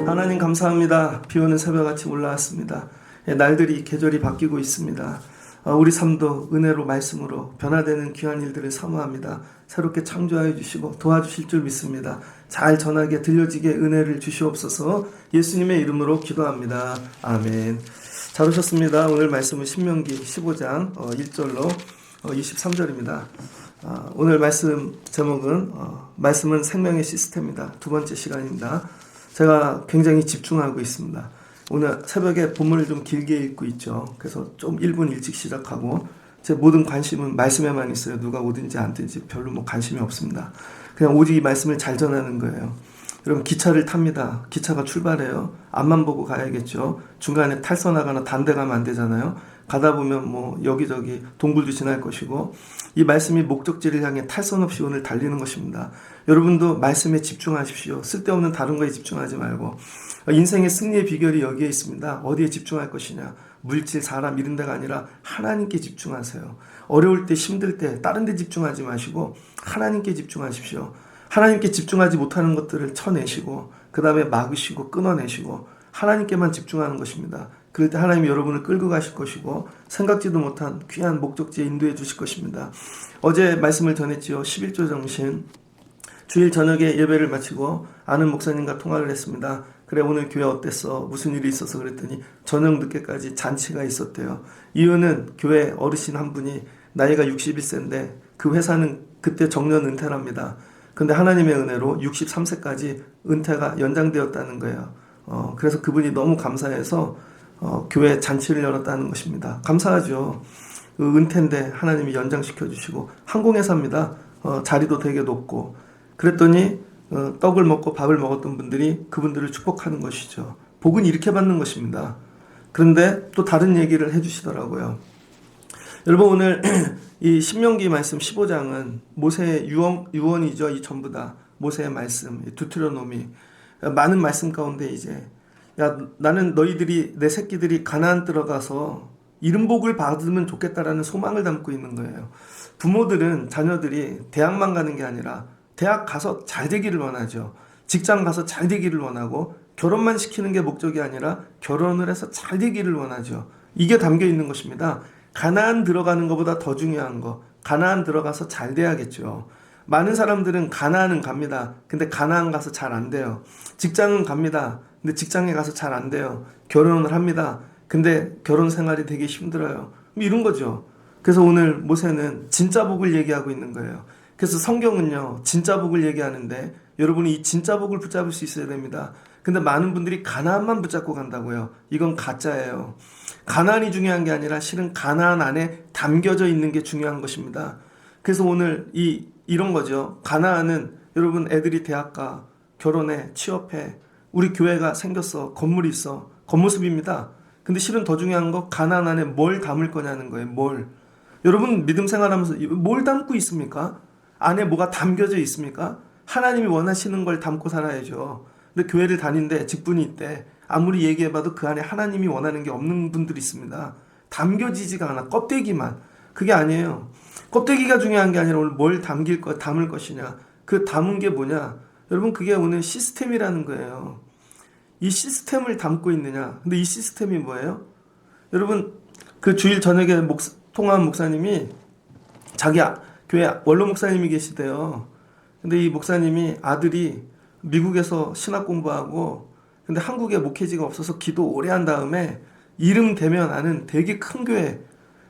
하나님 감사합니다. 비오는 새벽같이 올라왔습니다. 날들이 계절이 바뀌고 있습니다. 우리 삶도 은혜로 말씀으로 변화되는 귀한 일들을 사모합니다. 새롭게 창조하여 주시고 도와주실 줄 믿습니다. 잘 전하게 들려지게 은혜를 주시옵소서. 예수님의 이름으로 기도합니다. 아멘. 잘 오셨습니다. 오늘 말씀은 신명기 15장 1절로 23절입니다. 오늘 말씀 제목은 말씀은 생명의 시스템입니다. 두 번째 시간입니다. 제가 굉장히 집중하고 있습니다. 오늘 새벽에 본문을 좀 길게 읽고 있죠. 그래서 좀 1분 일찍 시작하고 제 모든 관심은 말씀에만 있어요. 누가 오든지 안 오든지 별로 관심이 없습니다. 그냥 오직 이 말씀을 잘 전하는 거예요. 여러분 기차를 탑니다. 기차가 출발해요. 앞만 보고 가야겠죠. 중간에 탈선하거나 단대 가면 안 되잖아요. 가다 보면 여기저기 동굴도 지날 것이고 이 말씀이 목적지를 향해 탈선 없이 오늘 달리는 것입니다. 여러분도 말씀에 집중하십시오. 쓸데없는 다른 거에 집중하지 말고 인생의 승리의 비결이 여기에 있습니다. 어디에 집중할 것이냐. 물질, 사람 이런 데가 아니라 하나님께 집중하세요. 어려울 때 힘들 때 다른 데 집중하지 마시고 하나님께 집중하십시오. 하나님께 집중하지 못하는 것들을 쳐내시고 그 다음에 막으시고 끊어내시고 하나님께만 집중하는 것입니다. 그럴 때 하나님이 여러분을 끌고 가실 것이고 생각지도 못한 귀한 목적지에 인도해 주실 것입니다. 어제 말씀을 전했지요. 11조 정신. 주일 저녁에 예배를 마치고 아는 목사님과 통화를 했습니다. 그래 오늘 교회 어땠어? 무슨 일이 있어서 그랬더니 저녁 늦게까지 잔치가 있었대요. 이유는 교회 어르신 한 분이 나이가 61세인데 그 회사는 그때 정년 은퇴랍니다. 근데 하나님의 은혜로 63세까지 은퇴가 연장되었다는 거예요. 그래서 그분이 너무 감사해서 교회 잔치를 열었다는 것입니다. 감사하죠. 은퇴인데 하나님이 연장시켜 주시고 항공회사입니다. 자리도 되게 높고 그랬더니 떡을 먹고 밥을 먹었던 분들이 그분들을 축복하는 것이죠. 복은 이렇게 받는 것입니다. 그런데 또 다른 얘기를 해주시더라고요. 여러분 오늘 이 신명기 말씀 15장은 모세의 유언이죠. 이 전부 다 모세의 말씀, 두트로노미 많은 말씀 가운데 이제 나는 너희들이 내 새끼들이 가나안 들어가서 이름복을 받으면 좋겠다라는 소망을 담고 있는 거예요. 부모들은 자녀들이 대학만 가는 게 아니라 대학 가서 잘 되기를 원하죠. 직장 가서 잘 되기를 원하고 결혼만 시키는 게 목적이 아니라 결혼을 해서 잘 되기를 원하죠. 이게 담겨 있는 것입니다. 가나안 들어가는 것보다 더 중요한 거 가나안 들어가서 잘 돼야겠죠. 많은 사람들은 가나안은 갑니다. 근데 가나안 가서 잘 안 돼요. 직장은 갑니다. 근데 직장에 가서 잘 안 돼요. 결혼을 합니다. 근데 결혼 생활이 되게 힘들어요. 이런 거죠. 그래서 오늘 모세는 진짜 복을 얘기하고 있는 거예요. 그래서 성경은요 진짜 복을 얘기하는데 여러분이 이 진짜 복을 붙잡을 수 있어야 됩니다. 근데 많은 분들이 가나안만 붙잡고 간다고요. 이건 가짜예요. 가나안이 중요한 게 아니라 실은 가나안 안에 담겨져 있는 게 중요한 것입니다. 그래서 오늘 이런 거죠. 가나안은 여러분 애들이 대학 가, 결혼해, 취업해, 우리 교회가 생겼어, 건물이 있어, 겉모습입니다. 근데 실은 더 중요한 거 가나안 안에 뭘 담을 거냐는 거예요. 뭘. 여러분 믿음 생활하면서 뭘 담고 있습니까? 안에 뭐가 담겨져 있습니까? 하나님이 원하시는 걸 담고 살아야죠. 근데 교회를 다니는데 직분이 있대. 아무리 얘기해봐도 그 안에 하나님이 원하는 게 없는 분들이 있습니다. 담겨지지가 않아. 껍데기만. 그게 아니에요. 껍데기가 중요한 게 아니라 오늘 뭘 담을 것이냐. 그 담은 게 뭐냐. 여러분 그게 오늘 시스템이라는 거예요. 이 시스템을 담고 있느냐. 근데 이 시스템이 뭐예요? 여러분 그 주일 저녁에 통화한 목사님이 자기 교회 원로 목사님이 계시대요. 근데 이 목사님이 아들이 미국에서 신학 공부하고 근데 한국에 목회지가 없어서 기도 오래 한 다음에 이름 대면 아는 되게 큰 교회.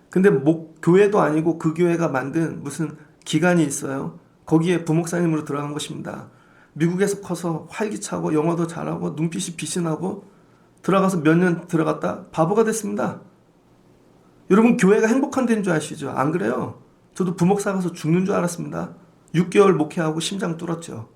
근데 교회도 아니고 그 교회가 만든 무슨 기관이 있어요. 거기에 부목사님으로 들어간 것입니다. 미국에서 커서 활기차고 영어도 잘하고 눈빛이 빛이 나고 들어가서 몇 년 들어갔다 바보가 됐습니다. 여러분 교회가 행복한 데인 줄 아시죠? 안 그래요? 저도 부목사 가서 죽는 줄 알았습니다. 6개월 목회하고 심장 뚫었죠.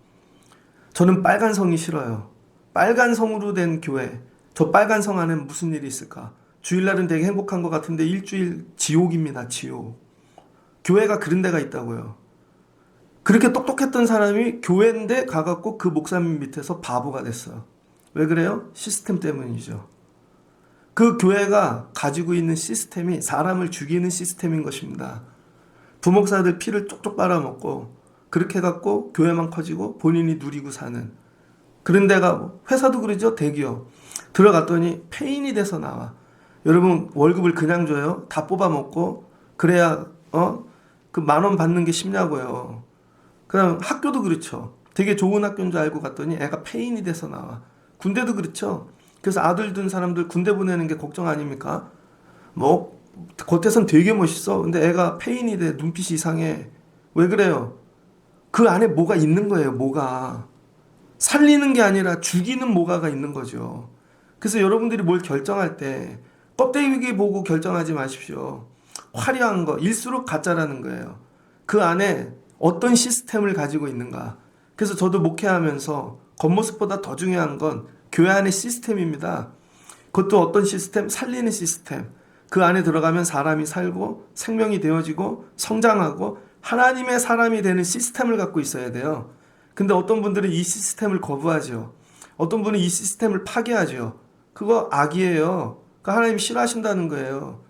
저는 빨간 성이 싫어요. 빨간 성으로 된 교회. 저 빨간 성 안에 무슨 일이 있을까? 주일날은 되게 행복한 것 같은데 일주일 지옥입니다. 지옥. 교회가 그런 데가 있다고요. 그렇게 똑똑했던 사람이 교회인데 가갖고 그 목사님 밑에서 바보가 됐어요. 왜 그래요? 시스템 때문이죠. 그 교회가 가지고 있는 시스템이 사람을 죽이는 시스템인 것입니다. 부목사들 피를 쪽쪽 빨아먹고 그렇게 해갖고 교회만 커지고 본인이 누리고 사는 그런 데가, 회사도 그러죠. 대기업 들어갔더니 폐인이 돼서 나와. 여러분 월급을 그냥 줘요? 다 뽑아먹고 그래야 그 10,000원 받는 게 쉽냐고요. 그다음 학교도 그렇죠. 되게 좋은 학교인 줄 알고 갔더니 애가 폐인이 돼서 나와. 군대도 그렇죠. 그래서 아들 둔 사람들 군대 보내는 게 걱정 아닙니까? 뭐 겉에선 되게 멋있어. 근데 애가 폐인이 돼. 눈빛이 이상해. 왜 그래요? 그 안에 뭐가 있는 거예요. 뭐가. 살리는 게 아니라 죽이는 뭐가가 있는 거죠. 그래서 여러분들이 뭘 결정할 때 껍데기 보고 결정하지 마십시오. 화려한 거 일수록 가짜라는 거예요. 그 안에 어떤 시스템을 가지고 있는가. 그래서 저도 목회하면서 겉모습보다 더 중요한 건 교회 안의 시스템입니다. 그것도 어떤 시스템? 살리는 시스템. 그 안에 들어가면 사람이 살고 생명이 되어지고 성장하고 하나님의 사람이 되는 시스템을 갖고 있어야 돼요. 근데 어떤 분들은 이 시스템을 거부하죠. 어떤 분은 이 시스템을 파괴하죠. 그거 악이에요. 그러니까 하나님이 싫어하신다는 거예요.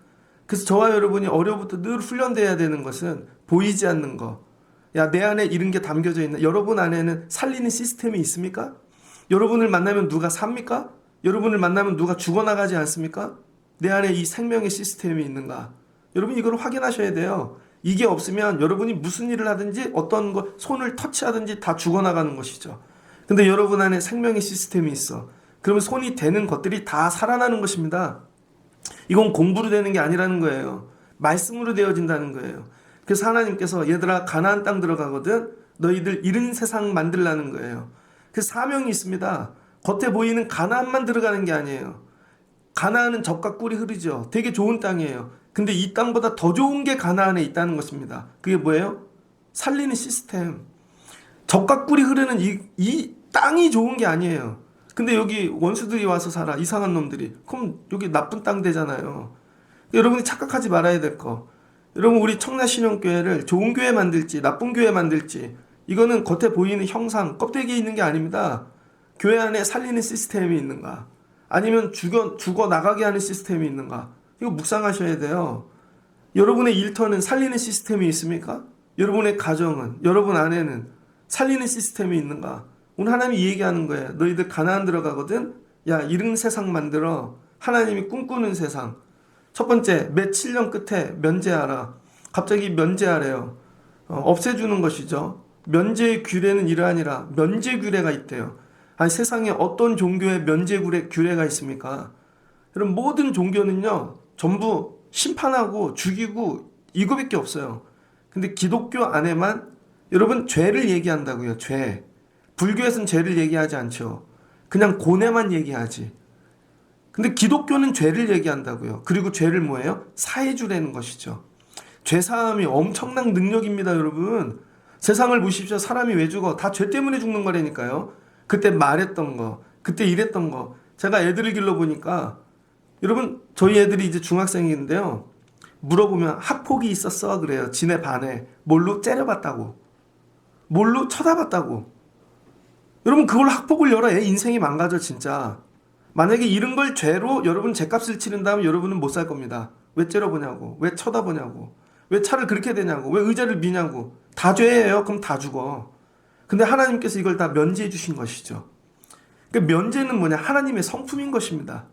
그래서 저와 여러분이 어려부터 늘 훈련돼야 되는 것은 보이지 않는 거. 야, 내 안에 이런 게 담겨져 있나? 여러분 안에는 살리는 시스템이 있습니까? 여러분을 만나면 누가 삽니까? 여러분을 만나면 누가 죽어나가지 않습니까? 내 안에 이 생명의 시스템이 있는가? 여러분 이걸 확인하셔야 돼요. 이게 없으면 여러분이 무슨 일을 하든지 어떤 거 손을 터치하든지 다 죽어나가는 것이죠. 근데 여러분 안에 생명의 시스템이 있어. 그러면 손이 되는 것들이 다 살아나는 것입니다. 이건 공부로 되는 게 아니라는 거예요. 말씀으로 되어진다는 거예요. 그래서 하나님께서 얘들아 가나안 땅 들어가거든 너희들 이른 세상 만들라는 거예요. 그 사명이 있습니다. 겉에 보이는 가나안만 들어가는 게 아니에요. 가나안은 젖과 꿀이 흐르죠. 되게 좋은 땅이에요. 근데 이 땅보다 더 좋은 게 가나안에 있다는 것입니다. 그게 뭐예요? 살리는 시스템. 젖과 꿀이 흐르는 이 땅이 좋은 게 아니에요. 근데 여기 원수들이 와서 살아. 이상한 놈들이. 그럼 여기 나쁜 땅 되잖아요. 여러분이 착각하지 말아야 될 거. 여러분 우리 청라신영교회를 좋은 교회 만들지 나쁜 교회 만들지 이거는 겉에 보이는 형상 껍데기에 있는 게 아닙니다. 교회 안에 살리는 시스템이 있는가? 아니면 죽어 나가게 하는 시스템이 있는가? 이거 묵상하셔야 돼요. 여러분의 일터는 살리는 시스템이 있습니까? 여러분의 가정은, 여러분 안에는 살리는 시스템이 있는가? 오늘 하나님이 얘기하는 거예요. 너희들 가나안 들어가거든? 야, 이런 세상 만들어. 하나님이 꿈꾸는 세상. 첫 번째, 매 7년 끝에 면제하라. 갑자기 면제하래요. 없애주는 것이죠. 면제의 규례는 이러하니라. 면제 규례가 있대요. 아니, 세상에 어떤 종교에 면제 규례가 있습니까? 여러분 모든 종교는요 전부 심판하고 죽이고 이거밖에 없어요. 근데 기독교 안에만 여러분 죄를 얘기한다고요. 죄. 불교에서는 죄를 얘기하지 않죠. 그냥 고뇌만 얘기하지. 근데 기독교는 죄를 얘기한다고요. 그리고 죄를 뭐예요? 사해주라는 것이죠. 죄사함이 엄청난 능력입니다. 여러분 세상을 보십시오. 사람이 왜 죽어? 다 죄 때문에 죽는 거라니까요. 그때 말했던 거, 그때 이랬던 거. 제가 애들을 길러보니까 여러분 저희 애들이 이제 중학생인데요. 물어보면 학폭이 있었어 그래요. 지네 반에. 뭘로 째려봤다고. 뭘로 쳐다봤다고. 여러분 그걸 학폭을 열어 애 인생이 망가져 진짜. 만약에 이런 걸 죄로 여러분 죄값을 치른다면 여러분은 못 살 겁니다. 왜 째려보냐고. 왜 쳐다보냐고. 왜 차를 그렇게 대냐고. 왜 의자를 미냐고. 다 죄예요. 그럼 다 죽어. 근데 하나님께서 이걸 다 면제해 주신 것이죠. 그러니까 면제는 뭐냐? 하나님의 성품인 것입니다.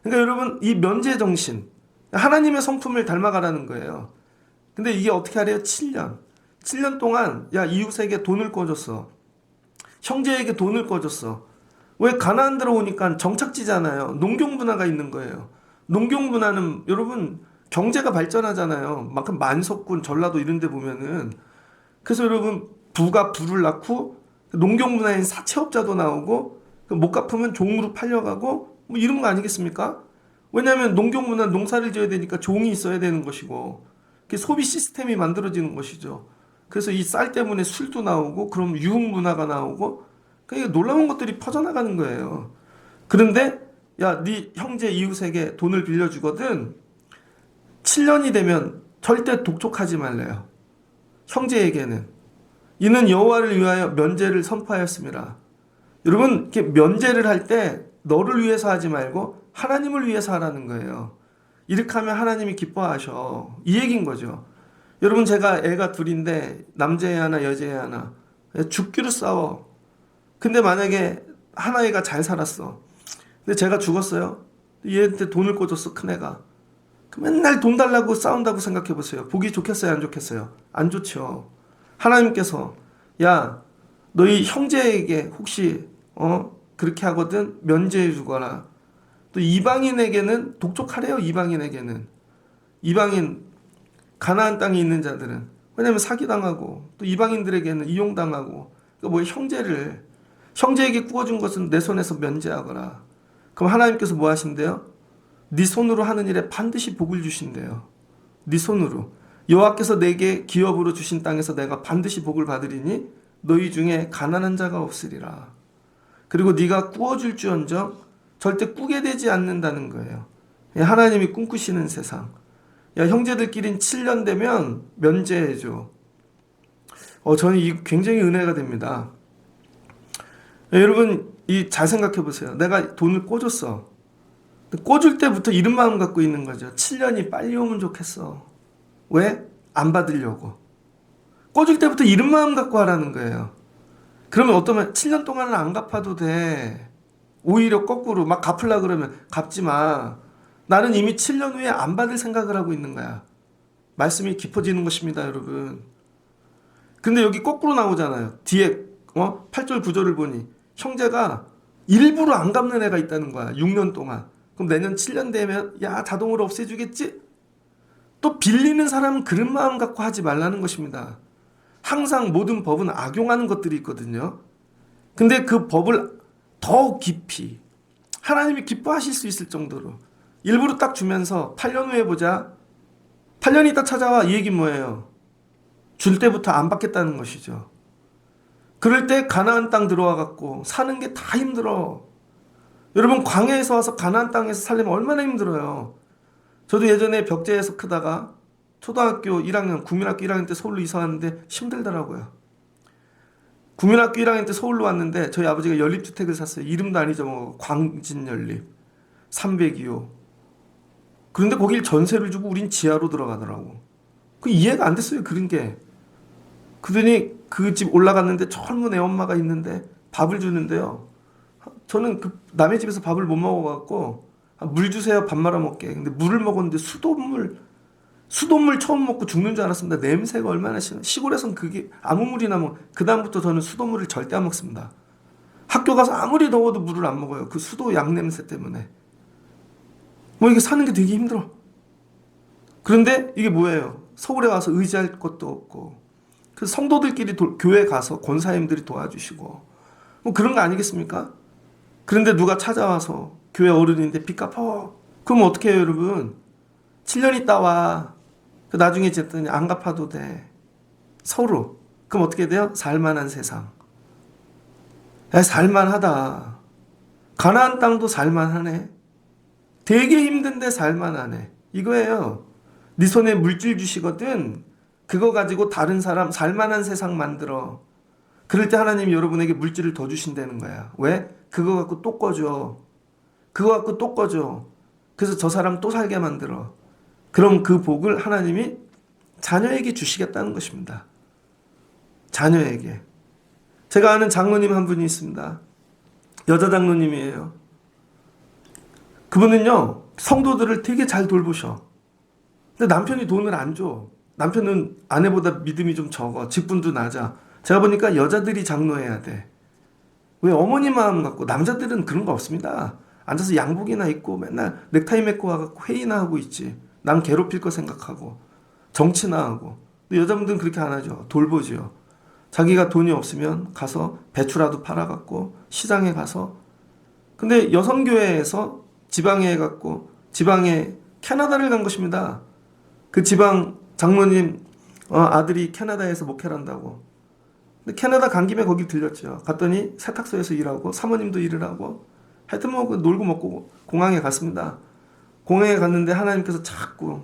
그러니까 여러분 이 면제 정신, 하나님의 성품을 닮아가라는 거예요. 근데 이게 어떻게 하래요? 7년 동안 야 이웃에게 돈을 꿔줬어. 형제에게 돈을 꿔줬어. 왜 가나안 들어오니까 정착지잖아요. 농경 문화가 있는 거예요. 농경 문화는 여러분 경제가 발전하잖아요. 막 만석군, 전라도 이런 데 보면은. 그래서 여러분 부가 부를 낳고 농경 문화인 사채업자도 나오고 못 갚으면 종으로 팔려가고 뭐 이런 거 아니겠습니까? 왜냐하면 농경 문화 농사를 지어야 되니까 종이 있어야 되는 것이고 소비 시스템이 만들어지는 것이죠. 그래서 이 쌀 때문에 술도 나오고 그럼 유흥 문화가 나오고 그러니까 놀라운 것들이 퍼져나가는 거예요. 그런데 야, 네 형제 이웃에게 돈을 빌려주거든 7년이 되면 절대 독촉하지 말래요. 형제에게는. 이는 여호와를 위하여 면제를 선포하였습니다. 여러분 이렇게 면제를 할 때 너를 위해서 하지 말고 하나님을 위해서 하라는 거예요. 이렇게 하면 하나님이 기뻐하셔. 이 얘기인 거죠. 여러분, 제가 애가 둘인데 남자애 하나 여자애 하나 죽기로 싸워. 근데 만약에 하나애가 잘 살았어. 근데 제가 죽었어요. 얘한테 돈을 꿔줬어, 큰애가. 맨날 돈 달라고 싸운다고 생각해 보세요. 보기 좋겠어요, 안 좋겠어요? 안 좋죠. 하나님께서 야, 너희 형제에게 혹시 그렇게 하거든 면제해 주거라. 또 이방인에게는 독촉하래요. 이방인 가나안 땅에 있는 자들은, 왜냐면 사기당하고 또 이방인들에게는 이용당하고, 그러니까 뭐 형제에게 구워준 것은 내 손에서 면제하거라. 그럼 하나님께서 뭐 하신대요? 네 손으로 하는 일에 반드시 복을 주신대요. 네 손으로. 여호와께서 내게 기업으로 주신 땅에서 내가 반드시 복을 받으리니 너희 중에 가난한 자가 없으리라. 그리고 네가 꾸어줄지언정 절대 꾸게 되지 않는다는 거예요. 하나님이 꿈꾸시는 세상. 야, 형제들끼린 7년 되면 면제해줘. 저는 이 굉장히 은혜가 됩니다. 여러분, 잘 생각해 보세요. 내가 돈을 꿔줬어. 꿔줄 때부터 이런 마음 갖고 있는 거죠. 7년이 빨리 오면 좋겠어. 왜? 안 받으려고. 꿔줄 때부터 이런 마음 갖고 하라는 거예요. 그러면 어떠면 7년 동안은 안 갚아도 돼. 오히려 거꾸로 막 갚으려고 그러면 갚지 마. 나는 이미 7년 후에 안 받을 생각을 하고 있는 거야. 말씀이 깊어지는 것입니다, 여러분. 근데 여기 거꾸로 나오잖아요. 뒤에 8절 9절을 보니 형제가 일부러 안 갚는 애가 있다는 거야. 6년 동안. 그럼 내년 7년 되면 야, 자동으로 없애주겠지? 또 빌리는 사람은 그런 마음 갖고 하지 말라는 것입니다. 항상 모든 법은 악용하는 것들이 있거든요. 근데 그 법을 더 깊이 하나님이 기뻐하실 수 있을 정도로 일부러 딱 주면서 8년 후에 보자. 8년 있다 찾아와. 이 얘기 뭐예요? 줄 때부터 안 받겠다는 것이죠. 그럴 때 가나안 땅 들어와 갖고 사는 게 다 힘들어. 여러분, 광야에서 와서 가나안 땅에서 살려면 얼마나 힘들어요. 저도 예전에 벽제에서 크다가 초등학교 1학년, 국민학교 1학년 때 서울로 이사 왔는데 힘들더라고요. 국민학교 1학년 때 서울로 왔는데 저희 아버지가 연립주택을 샀어요. 이름도 안 잊어먹어. 광진연립 302호. 그런데 거길 전세를 주고 우린 지하로 들어가더라고. 그 이해가 안 됐어요, 그런 게. 그러더니 그 집 올라갔는데 젊은 애 엄마가 있는데 밥을 주는데요. 저는 그 남의 집에서 밥을 못 먹어갖고 물 주세요, 밥 말아 먹게. 근데 물을 먹었는데 수돗물 처음 먹고 죽는 줄 알았습니다. 냄새가 얼마나 심해. 시골에선 그게 아무 물이나 그다음부터 저는 수돗물을 절대 안 먹습니다. 학교 가서 아무리 더워도 물을 안 먹어요. 그 수도 양 냄새 때문에. 이게 사는 게 되게 힘들어. 그런데 이게 뭐예요? 서울에 와서 의지할 것도 없고, 그 성도들끼리 교회 가서 권사님들이 도와주시고 그런 거 아니겠습니까? 그런데 누가 찾아와서 교회 어른인데 빚 갚아. 그럼 어떻게 해요, 여러분? 7년 있다 와. 그 나중에 쟀더니 안 갚아도 돼. 서로. 그럼 어떻게 돼요? 살만한 세상. 야, 살만하다. 가나안 땅도 살만하네. 되게 힘든데 살만하네. 이거예요. 네 손에 물질 주시거든. 그거 가지고 다른 사람 살만한 세상 만들어. 그럴 때 하나님이 여러분에게 물질을 더 주신다는 거야. 왜? 그거 갖고 또 꺼줘. 그거 갖고 또 꺼줘. 그래서 저 사람 또 살게 만들어. 그럼 그 복을 하나님이 자녀에게 주시겠다는 것입니다. 자녀에게. 제가 아는 장로님 한 분이 있습니다. 여자 장로님이에요. 그분은요, 성도들을 되게 잘 돌보셔. 근데 남편이 돈을 안 줘. 남편은 아내보다 믿음이 좀 적어. 직분도 낮아. 제가 보니까 여자들이 장로해야 돼. 왜? 어머니 마음 갖고. 남자들은 그런 거 없습니다. 앉아서 양복이나 입고 맨날 넥타이 맺고 와갖고 회의나 하고 있지. 남 괴롭힐 거 생각하고 정치나 하고. 근데 여자분들은 그렇게 안 하죠. 돌보죠. 자기가 돈이 없으면 가서 배추라도 팔아갖고 시장에 가서. 근데 여성교회에서 지방에 해갖고 지방에 캐나다를 간 것입니다. 그 지방 장로님 아들이 캐나다에서 목회를 한다고. 근데 캐나다 간 김에 거기 들렸죠. 갔더니 세탁소에서 일하고 사모님도 일을 하고 하여튼 놀고 먹고 공항에 갔습니다. 공항에 갔는데 하나님께서 자꾸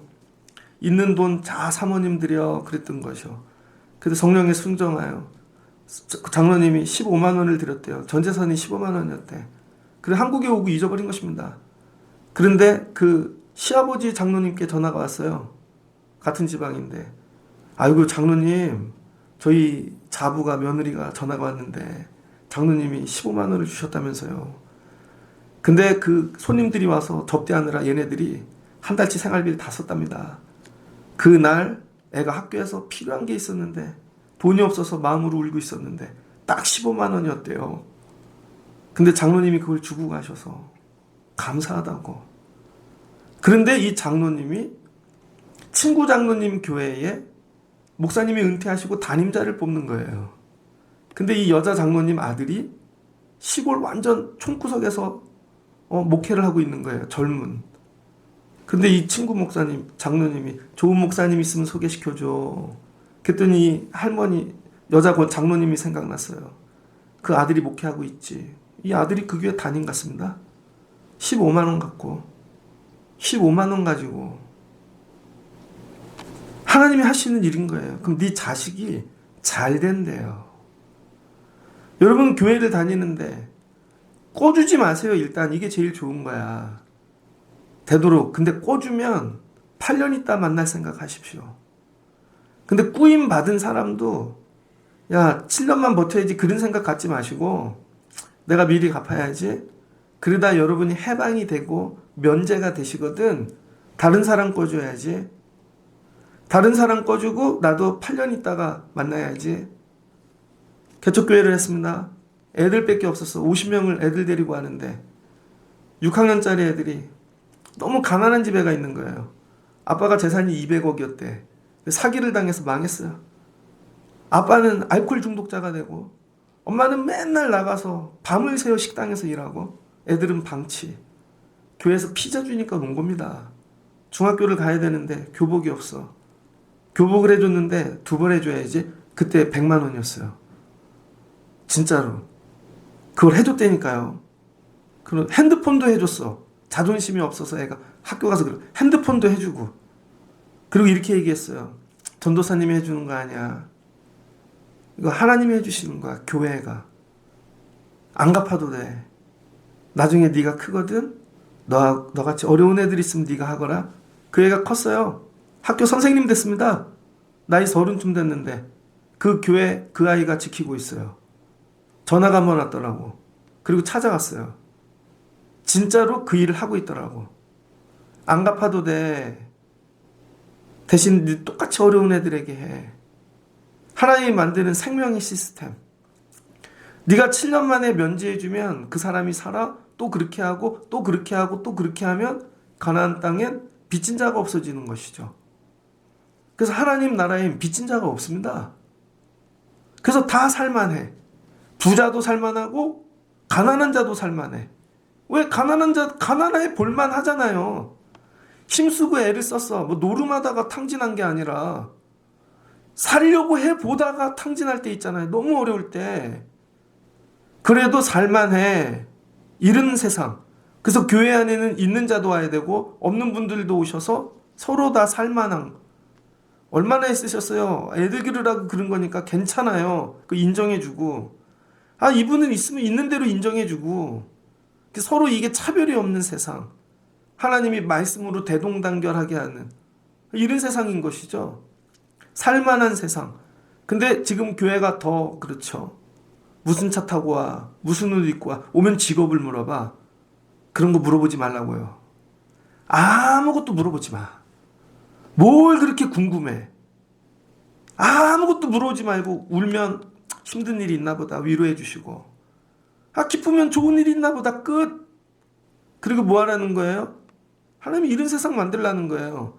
있는 돈 자 사모님 드려 그랬던 것이요. 그래서 성령에 순종하여 장로님이 15만 원을 드렸대요. 전 재산이 15만 원이었대. 그래 한국에 오고 잊어버린 것입니다. 그런데 그 시아버지 장로님께 전화가 왔어요. 같은 지방인데, 아이고 장로님, 저희 자부가 며느리가 전화가 왔는데 장로님이 15만 원을 주셨다면서요. 근데 그 손님들이 와서 접대하느라 얘네들이 한 달치 생활비를 다 썼답니다. 그날 애가 학교에서 필요한 게 있었는데 돈이 없어서 마음으로 울고 있었는데 딱 15만 원이었대요. 근데 장로님이 그걸 주고 가셔서 감사하다고. 그런데 이 장로님이 친구 장로님 교회에 목사님이 은퇴하시고 담임자를 뽑는 거예요. 근데 이 여자 장로님 아들이 시골 완전 촌구석에서 목회를 하고 있는 거예요. 젊은. 근데 이 친구 목사님, 장로님이 좋은 목사님 있으면 소개시켜줘. 그랬더니 할머니, 여자 장로님이 생각났어요. 그 아들이 목회하고 있지. 이 아들이 그 교회 담임 같습니다. 15만 원 갖고 15만 원 가지고 하나님이 하시는 일인 거예요. 그럼 네 자식이 잘 된대요. 여러분 교회를 다니는데 꿔주지 마세요. 일단 이게 제일 좋은 거야. 되도록. 근데 꿔주면 8년 있다 만날 생각하십시오. 근데 꾸임 받은 사람도 야 7년만 버텨야지 그런 생각 갖지 마시고 내가 미리 갚아야지. 그러다 여러분이 해방이 되고 면제가 되시거든. 다른 사람 꿔줘야지. 다른 사람 꿔주고 나도 8년 있다가 만나야지. 개척교회를 했습니다. 애들밖에 없었어. 50명을 애들 데리고 하는데 6학년짜리 애들이 너무 가난한 집에가 있는 거예요. 아빠가 재산이 200억이었대. 사기를 당해서 망했어요. 아빠는 알코올 중독자가 되고 엄마는 맨날 나가서 밤을 새워 식당에서 일하고 애들은 방치. 교회에서 피자 주니까 온 겁니다. 중학교를 가야 되는데 교복이 없어. 교복을 해줬는데 2번 해줘야지. 그때 100만 원이었어요. 진짜로. 그걸 해줬다니까요. 그럼 핸드폰도 해줬어. 자존심이 없어서 애가 학교 가서 그래. 핸드폰도 해주고. 그리고 이렇게 얘기했어요. 전도사님이 해주는 거 아니야. 이거 하나님이 해주시는 거야. 교회가. 안 갚아도 돼. 나중에 네가 크거든. 너같이 어려운 애들 있으면 네가 하거라. 그 애가 컸어요. 학교 선생님 됐습니다. 나이 30쯤 됐는데 그 교회 그 아이가 지키고 있어요. 전화가 한번 왔더라고. 그리고 찾아갔어요. 진짜로 그 일을 하고 있더라고. 안 갚아도 돼. 대신 네 똑같이 어려운 애들에게 해. 하나님이 만드는 생명의 시스템. 네가 7년 만에 면제해주면 그 사람이 살아. 또 그렇게 하고 또 그렇게 하고 또 그렇게 하면 가나안 땅엔 빚진 자가 없어지는 것이죠. 그래서 하나님 나라엔 빚진 자가 없습니다. 그래서 다 살만해. 부자도 살만하고 가난한 자도 살만해. 왜 가난해 볼만 하잖아요. 힘쓰고 애를 썼어. 뭐 노름하다가 탕진한 게 아니라 살려고 해보다가 탕진할 때 있잖아요. 너무 어려울 때. 그래도 살만해. 이런 세상. 그래서 교회 안에는 있는 자도 와야 되고 없는 분들도 오셔서 서로 다 살만한. 얼마나 애쓰셨어요. 애들 기르라고 그런 거니까 괜찮아요. 그 인정해주고. 아 이분은 있으면 있는 대로 인정해주고. 서로 이게 차별이 없는 세상. 하나님이 말씀으로 대동단결하게 하는 이런 세상인 것이죠. 살만한 세상. 근데 지금 교회가 더 그렇죠. 무슨 차 타고 와? 무슨 옷 입고 와? 오면 직업을 물어봐. 그런 거 물어보지 말라고요. 아무것도 물어보지 마. 뭘 그렇게 궁금해? 아무것도 물어보지 말고 울면 힘든 일이 있나 보다 위로해 주시고 기쁘면 좋은 일이 있나 보다 끝. 그리고 뭐 하라는 거예요? 하나님이 이런 세상 만들라는 거예요.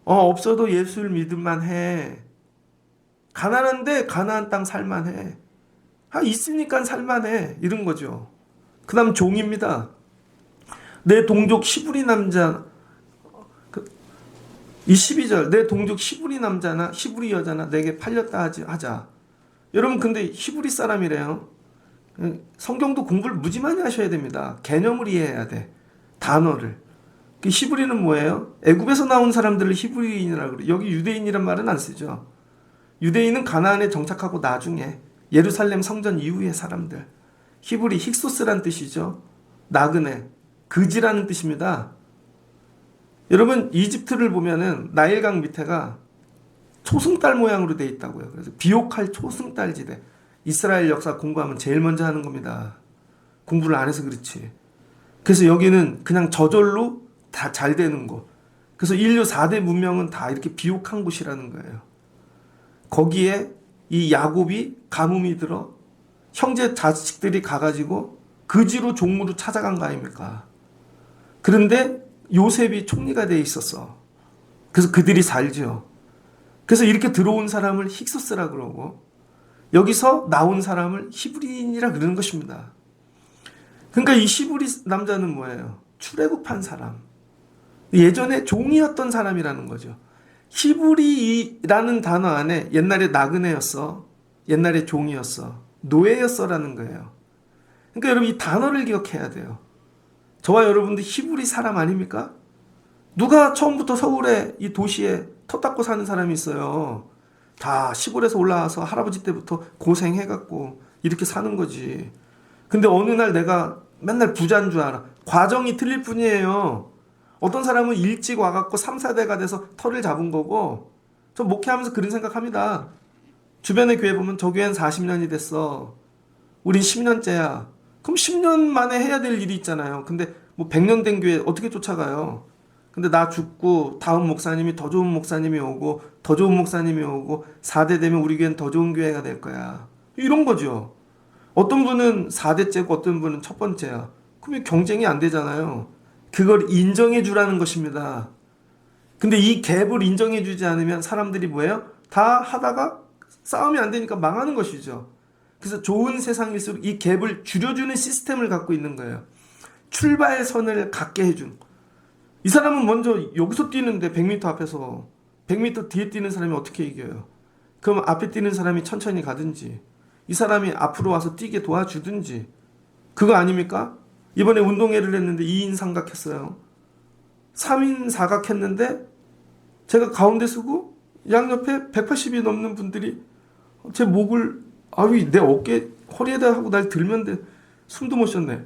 없어도 예수를 믿을만 해. 가난한데 가나안 땅 살만해. 있으니까 살만해. 이런 거죠. 그 다음 종입니다. 내 동족 히브리 남자, 이 12절, 내 동족 히브리 남자나 히브리 여자나 내게 팔렸다 하자. 여러분 근데 히브리 사람이래요. 성경도 공부를 무지 많이 하셔야 됩니다. 개념을 이해해야 돼. 단어를. 그 히브리는 뭐예요? 애굽에서 나온 사람들을 히브리인이라고 그래요. 여기 유대인이란 말은 안 쓰죠. 유대인은 가나안에 정착하고 나중에 예루살렘 성전 이후의 사람들. 히브리 힉소스란 뜻이죠. 나그네, 그지라는 뜻입니다. 여러분 이집트를 보면은 나일강 밑에가 초승달 모양으로 돼 있다고요. 그래서 비옥할 초승달 지대. 이스라엘 역사 공부하면 제일 먼저 하는 겁니다. 공부를 안 해서 그렇지. 그래서 여기는 그냥 저절로 다 잘 되는 곳. 그래서 인류 4대 문명은 다 이렇게 비옥한 곳이라는 거예요. 거기에 이 야곱이 가뭄이 들어 형제 자식들이 가가지고 그지로 종무로 찾아간 거 아닙니까? 그런데 요셉이 총리가 돼 있었어. 그래서 그들이 살죠. 그래서 이렇게 들어온 사람을 힉소스라 그러고 여기서 나온 사람을 히브리인이라 그러는 것입니다. 그러니까 이 히브리 남자는 뭐예요? 출애굽한 사람. 예전에 종이었던 사람이라는 거죠. 히브리라는 단어 안에 옛날에 나그네였어. 옛날에 종이었어. 노예였어라는 거예요. 그러니까 여러분 이 단어를 기억해야 돼요. 저와 여러분도 히브리 사람 아닙니까? 누가 처음부터 서울에 이 도시에 터 닦고 사는 사람이 있어요. 다 시골에서 올라와서 할아버지 때부터 고생해갖고 이렇게 사는 거지. 근데 어느 날 내가 맨날 부자인 줄 알아. 과정이 틀릴 뿐이에요. 어떤 사람은 일찍 와갖고 3, 4대가 돼서 터를 잡은 거고, 저 목회하면서 그런 생각합니다. 주변의 교회 보면 저 교회는 40년이 됐어. 우린 10년째야. 그럼 10년 만에 해야 될 일이 있잖아요. 근데 뭐 100년 된 교회 어떻게 쫓아가요? 근데 나 죽고 다음 목사님이 더 좋은 목사님이 오고 더 좋은 목사님이 오고 4대 되면 우리 교회는 더 좋은 교회가 될 거야. 이런 거죠. 어떤 분은 4대째고 어떤 분은 첫 번째야. 그러면 경쟁이 안 되잖아요. 그걸 인정해 주라는 것입니다. 근데 이 갭을 인정해 주지 않으면 사람들이 뭐예요? 다 하다가 싸움이 안 되니까 망하는 것이죠. 그래서 좋은 세상일수록 이 갭을 줄여주는 시스템을 갖고 있는 거예요. 출발선을 갖게 해준. 이 사람은 먼저 여기서 뛰는데 100m 앞에서 100m 뒤에 뛰는 사람이 어떻게 이겨요? 그럼 앞에 뛰는 사람이 천천히 가든지 이 사람이 앞으로 와서 뛰게 도와주든지 그거 아닙니까? 이번에 운동회를 했는데 2인 삼각했어요. 3인 사각 했는데 제가 가운데 서고 양옆에 180이 넘는 분들이 제 목을 내 어깨 허리에다 하고 날 들면 돼. 숨도 못 쉬었네.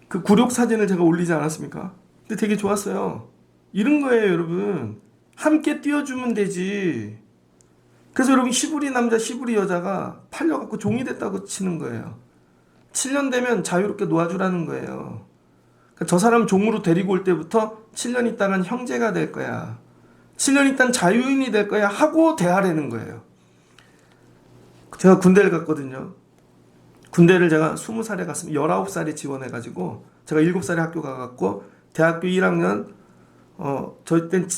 그 굴욕 사진을 제가 올리지 않았습니까? 근데 되게 좋았어요. 이런 거예요, 여러분. 함께 뛰어주면 되지. 그래서 여러분 히브리 남자, 히브리 여자가 팔려갖고 종이 됐다고 치는 거예요. 7년 되면 자유롭게 놓아주라는 거예요. 그러니까 저 사람 종으로 데리고 올 때부터 7년 있다간 형제가 될 거야. 7년 있다간 자유인이 될 거야 하고 대하라는 거예요. 제가 군대를 갔거든요. 군대를 제가 20살에 갔으면 19살에 지원해가지고 제가 7살에 학교 가갖고 대학교 1학년 저희 땐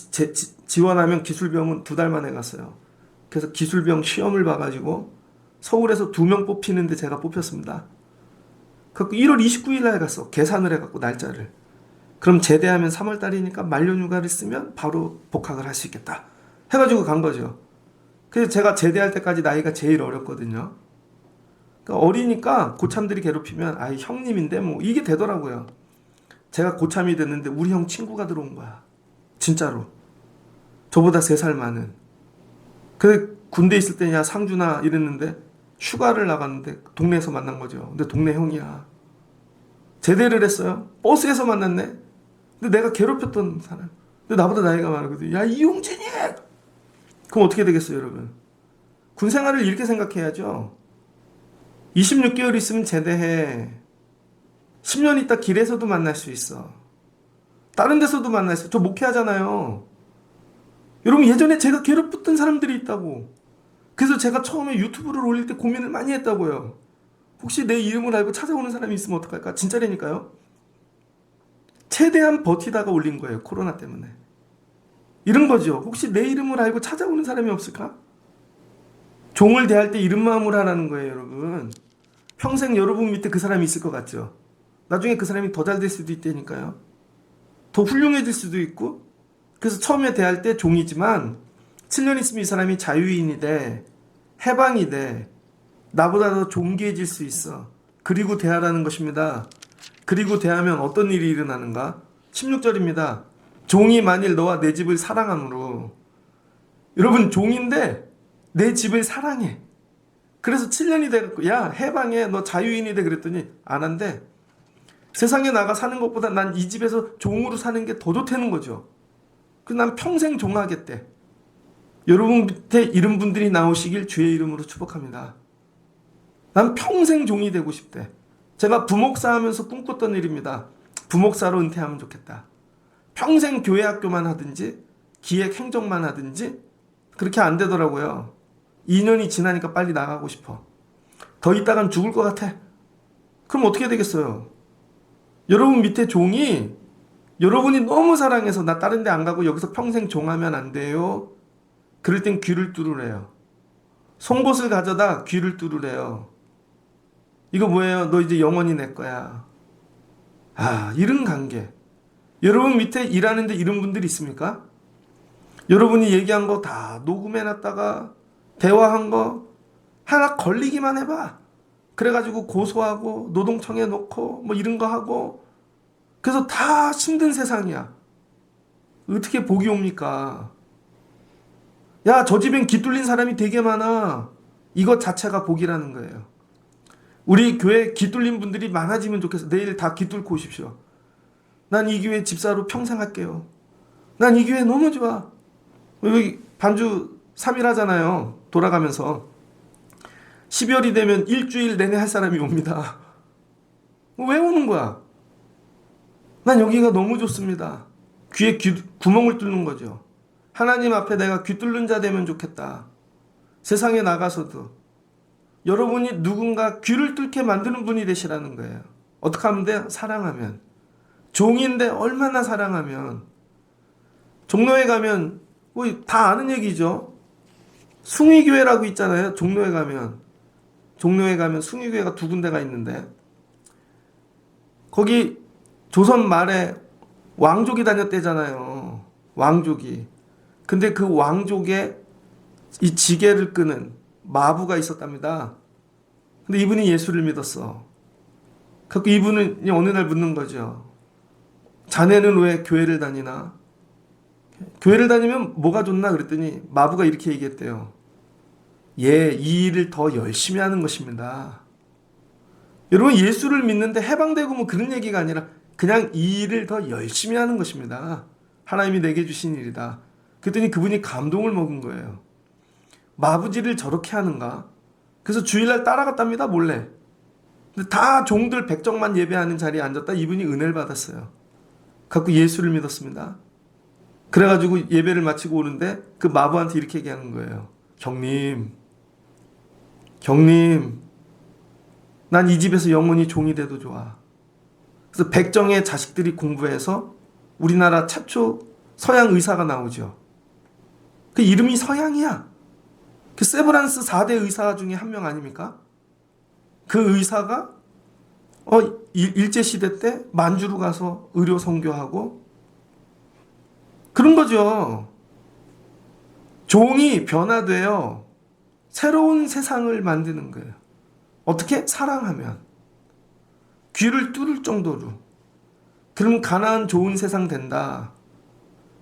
지원하면 기술병은 2달 만에 갔어요. 그래서 기술병 시험을 봐가지고 서울에서 2명 뽑히는데 제가 뽑혔습니다. 그래서 1월 29일 날 갔어. 계산을 해갖고 날짜를. 그럼 제대하면 3월 달이니까 만료휴가를 쓰면 바로 복학을 할 수 있겠다. 해가지고 간 거죠. 그래서 제가 제대할 때까지 나이가 제일 어렸거든요. 그러니까 어리니까 고참들이 괴롭히면 형님인데 뭐 이게 되더라고요. 제가 고참이 됐는데 우리 형 친구가 들어온 거야. 진짜로. 저보다 3살 많은. 그 군대 있을 때 야 상준아 이랬는데 휴가를 나갔는데 동네에서 만난 거죠. 근데 동네 형이야. 제대를 했어요. 버스에서 만났네. 근데 내가 괴롭혔던 사람. 근데 나보다 나이가 많거든. 야 이용진이! 그럼 어떻게 되겠어요, 여러분? 군 생활을 이렇게 생각해야죠. 26개월 있으면 제대해. 10년 있다 길에서도 만날 수 있어. 다른 데서도 만날 수 있어. 저 목회하잖아요. 여러분 예전에 제가 괴롭혔던 사람들이 있다고. 그래서 제가 처음에 유튜브를 올릴 때 고민을 많이 했다고요. 혹시 내 이름을 알고 찾아오는 사람이 있으면 어떡할까? 진짜라니까요. 최대한 버티다가 올린 거예요. 코로나 때문에. 이런 거죠. 혹시 내 이름을 알고 찾아오는 사람이 없을까? 종을 대할 때 이런 마음으로 하라는 거예요, 여러분. 평생 여러분 밑에 그 사람이 있을 것 같죠? 나중에 그 사람이 더 잘 될 수도 있다니까요. 더 훌륭해질 수도 있고. 그래서 처음에 대할 때 종이지만 7년 있으면 이 사람이 자유인이 돼. 해방이 돼. 나보다 더 존귀해질 수 있어. 그리고 대하라는 것입니다. 그리고 대하면 어떤 일이 일어나는가? 16절입니다. 종이 만일 너와 내 집을 사랑함으로. 여러분 종인데 내 집을 사랑해. 그래서 7년이 돼갖고 야 해방해 너 자유인이 돼 그랬더니 안 한대. 세상에 나가 사는 것보다 난 이 집에서 종으로 사는 게 더 좋다는 거죠. 난 평생 종하겠대. 여러분 밑에 이런 분들이 나오시길 주의 이름으로 축복합니다. 난 평생 종이 되고 싶대. 제가 부목사 하면서 꿈꿨던 일입니다. 부목사로 은퇴하면 좋겠다. 평생 교회 학교만 하든지 기획 행정만 하든지. 그렇게 안 되더라고요. 2년이 지나니까 빨리 나가고 싶어. 더 있다간 죽을 것 같아. 그럼 어떻게 되겠어요? 여러분 밑에 종이 여러분이 너무 사랑해서 나 다른 데 안 가고 여기서 평생 종하면 안 돼요. 그럴 땐 귀를 뚫으래요. 송곳을 가져다 귀를 뚫으래요. 이거 뭐예요? 너 이제 영원히 내 거야. 이런 관계. 여러분 밑에 일하는데 이런 분들이 있습니까? 여러분이 얘기한 거 다 녹음해놨다가 대화한 거 하나 걸리기만 해봐. 그래가지고 고소하고 노동청에 놓고 뭐 이런 거 하고, 그래서 다 힘든 세상이야. 어떻게 복이 옵니까? 야, 저 집엔 귀 뚫린 사람이 되게 많아. 이것 자체가 복이라는 거예요. 우리 교회 귀 뚫린 분들이 많아지면 좋겠어. 내일 다 귀 뚫고 오십시오. 난 이 교회 집사로 평생 할게요. 난 이 교회 너무 좋아. 여기 반주 3일 하잖아요. 돌아가면서 12월이 되면 일주일 내내 할 사람이 옵니다. 왜 오는 거야? 난 여기가 너무 좋습니다. 귀에 구멍을 뚫는 거죠. 하나님 앞에 내가 귀 뚫는 자 되면 좋겠다. 세상에 나가서도 여러분이 누군가 귀를 뚫게 만드는 분이 되시라는 거예요. 어떻게 하면 돼요? 사랑하면. 종인데 얼마나 사랑하면. 종로에 가면 다 아는 얘기죠. 숭의교회라고 있잖아요. 종로에 가면 숭의교회가 2군데가 있는데, 거기 조선 말에 왕족이 다녔대잖아요. 왕족이. 근데 그 왕족에 이 지게를 끄는 마부가 있었답니다. 근데 이분이 예수를 믿었어. 그래서 이분은 어느 날 묻는 거죠. 자네는 왜 교회를 다니나? 교회를 다니면 뭐가 좋나? 그랬더니 마부가 이렇게 얘기했대요. 이 일을 더 열심히 하는 것입니다. 여러분, 예수를 믿는데 해방되고 뭐 그런 얘기가 아니라 그냥 이 일을 더 열심히 하는 것입니다. 하나님이 내게 주신 일이다. 그랬더니 그분이 감동을 먹은 거예요. 마부지를 저렇게 하는가? 그래서 주일날 따라갔답니다. 몰래. 근데 다 종들 백정만 예배하는 자리에 앉았다 이분이 은혜를 받았어요. 갖고 예수를 믿었습니다. 그래가지고 예배를 마치고 오는데 그 마부한테 이렇게 얘기하는 거예요. 경님, 난 이 집에서 영원히 종이 돼도 좋아. 그래서 백정의 자식들이 공부해서 우리나라 최초 서양 의사가 나오죠. 그 이름이 서양이야. 그 세브란스 4대 의사 중에 한 명 아닙니까? 그 의사가 일제시대 때 만주로 가서 의료 선교하고 그런 거죠. 종이 변화되어 새로운 세상을 만드는 거예요. 어떻게? 사랑하면. 귀를 뚫을 정도로. 그럼 가나안 좋은 세상 된다.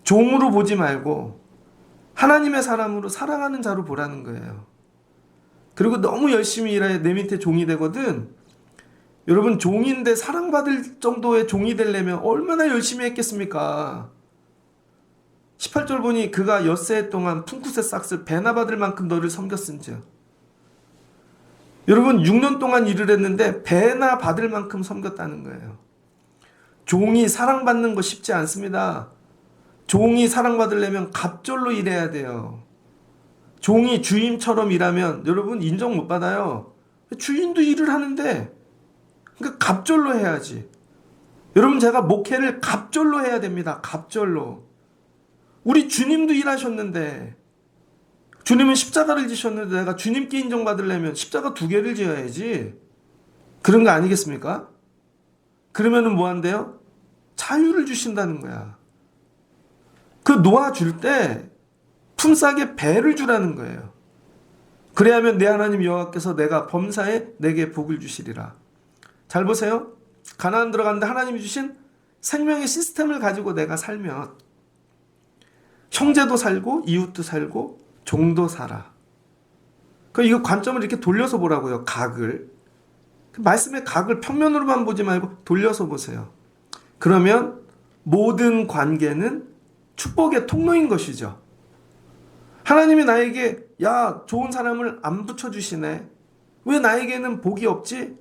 종으로 보지 말고 하나님의 사람으로 사랑하는 자로 보라는 거예요. 그리고 너무 열심히 일해 내 밑에 종이 되거든. 여러분, 종인데 사랑받을 정도의 종이 되려면 얼마나 열심히 했겠습니까? 18절 보니 그가 엿새 동안 품굿의 싹을 배나 받을 만큼 너를 섬겼은즉. 여러분, 6년 동안 일을 했는데 배나 받을 만큼 섬겼다는 거예요. 종이 사랑받는 거 쉽지 않습니다. 종이 사랑받으려면 갑절로 일해야 돼요. 종이 주임처럼 일하면 여러분 인정 못 받아요. 주인도 일을 하는데 그러니까 갑절로 해야지. 여러분, 제가 목회를 갑절로 해야 됩니다. 갑절로. 우리 주님도 일하셨는데, 주님은 십자가를 지셨는데 내가 주님께 인정받으려면 십자가 2개를 지어야지. 그런 거 아니겠습니까? 그러면은 뭐 한대요? 자유를 주신다는 거야. 그 놓아줄 때 품삯에 배를 주라는 거예요. 그래야면 내 하나님 여호와께서 내가 범사에 내게 복을 주시리라. 잘 보세요. 가나안 들어갔는데 하나님이 주신 생명의 시스템을 가지고 내가 살면 형제도 살고 이웃도 살고 종도 살아. 이거 관점을 이렇게 돌려서 보라고요. 각을. 말씀의 각을 평면으로만 보지 말고 돌려서 보세요. 그러면 모든 관계는 축복의 통로인 것이죠. 하나님이 나에게 야 좋은 사람을 안 붙여주시네. 왜 나에게는 복이 없지?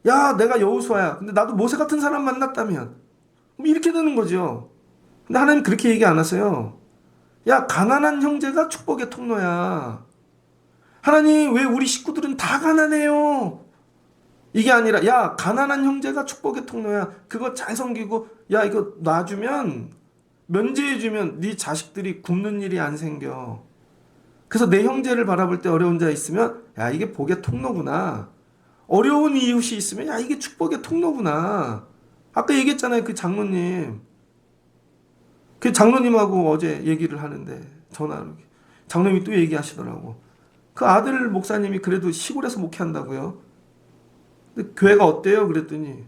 야 내가 여호수아야. 근데 나도 모세 같은 사람 만났다면 이렇게 되는 거죠. 근데 하나님 그렇게 얘기 안 하세요. 야 가난한 형제가 축복의 통로야. 하나님 왜 우리 식구들은 다 가난해요? 이게 아니라 야 가난한 형제가 축복의 통로야. 그거 잘 섬기고 야 이거 놔주면 면제해주면 네 자식들이 굶는 일이 안 생겨. 그래서 내 형제를 바라볼 때 어려운 자 있으면 야 이게 복의 통로구나. 어려운 이웃이 있으면 야 이게 축복의 통로구나. 아까 얘기했잖아요. 그 장로님. 그 장로님하고 어제 얘기를 하는데 전화로 장로님이 또 얘기하시더라고. 그 아들 목사님이 그래도 시골에서 목회한다고요. 근데 교회가 어때요? 그랬더니